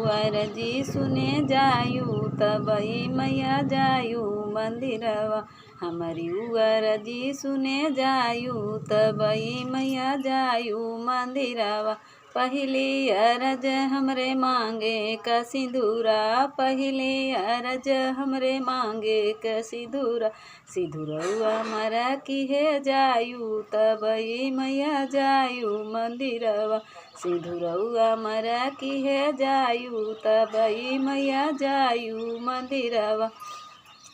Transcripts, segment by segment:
अरजी सुने जायू तबई मैया जायू मंदिरवा। हमारी अरजी सुने जायू तबई मैया जायू मंदिरवा। पहली अरज हमरे मांगे का सिंदूरा, पहली अरज हमरे मांगे का सिंदूरा। सिंदूरवा मरा की है जायू तबई मैया जायू मंदिरवा। सिंदूरवा मरा की है जायू तबई मैया जायू मंदिरवा।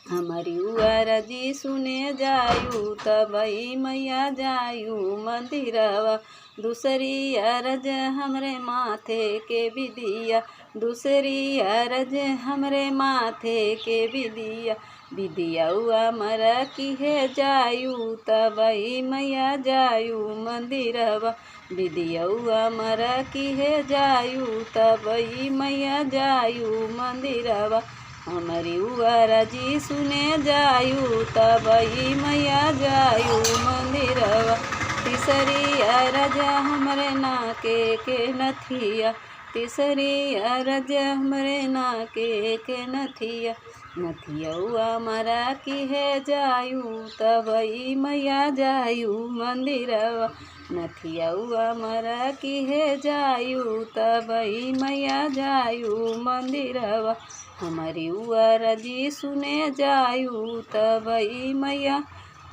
हमारी अरजी सुने जायू तबई मैया जायू मंदिरवा। दूसरी अरज हमरे माथे के विदिया, दूसरी अरज हमरे माथे के विदिया। विदिया मरा की है जायू तबई मैया जायू मंदिरवा। विदिया मरा की है जायू तबई मैया जायू मंदिरवा। हमारी अरजी सुने जायू तबई मैया जायू मंदिरवा। तीसरी अरज हमरे नाके के नथिया, तीसरी अरज हमरे नाके के नथिया। नथिया मरा की है जायू तबई मैया जायू मंदिरवा। नथिया मरा की है जायू तबई मैया जायू मंदिरवा। हमारी अरजी सुने जायू तबई मैया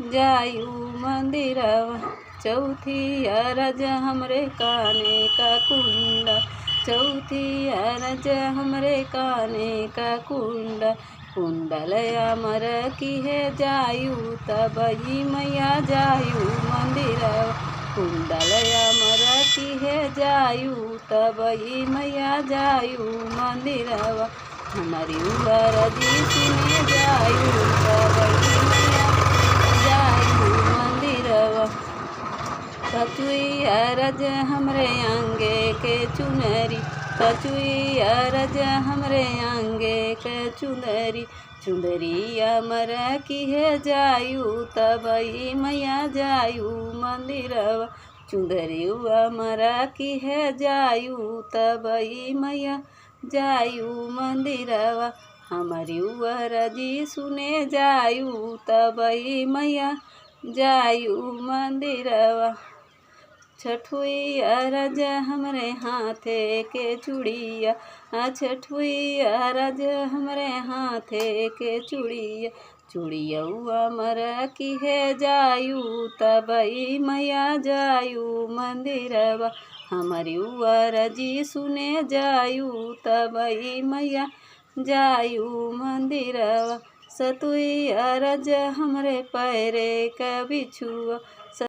जायू मंदिरवा। चौथी अरज हमरे काने का कुंडा, चौथी अरज हमरे काने का कुंडा। कुंडलया मरा की है जायू तबई मैया जायू मंदिरवा। कुंडलया मरा की है जायू तबई मैया जायू मंदिरवा। हमारी अरजी सुने जायू तबई मैया जायू मंदिरवा। पाँचवी अरज हमरे आंगे के चुनरी, पाँचवी अरज हमरे आंगे के चुनरी। चुंदरिया मरा की है जायू तबई मैया जायू मंदिरवा। चुंदरिया मरा की है जायू तबई मैया जायू मंदिरवा। हमारी अरजी सुने जायू तबई मैया जायू मंदिरवा। छठवी अरज हमरे हाथे के चूड़िया, छठवी अरज हमरे हाथे के चूड़िया। चूड़िया मरा की है जायू तबई मैया जायू मंदिरवा। हमारी अरजी सुने जायू तबई मैया जायू मंदिरवा। सतवी अरज हमरे पैरे का बिछुआ।